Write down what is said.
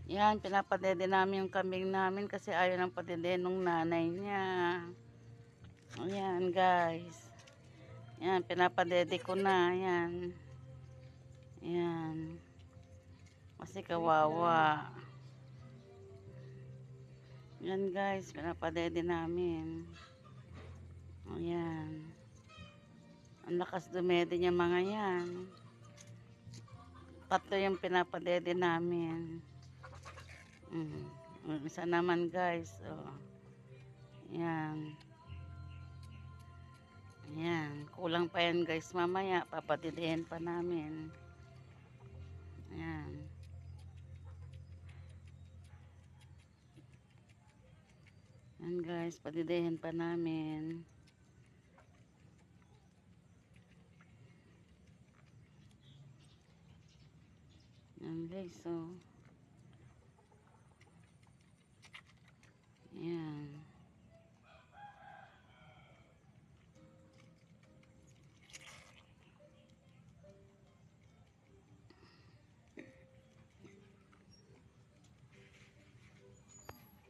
Yan, pinapadede namin yung kambing namin kasi ayaw ng padede nung nanay niya. Ayan, guys. Yan, pinapadede ko na. Yan. Yan. Kasi kawawa. Yan, guys. Pinapadede namin. Ayan. Ang lakas dumede niya mga yan. Tatlo yung pinapadede namin. Isa naman, guys. Oh. Yan. Ayan. Kulang pa yan, guys. Mamaya, papadidihin pa namin. Ayan. Ayan, guys. Padidihin pa namin. Ayan, guys. So,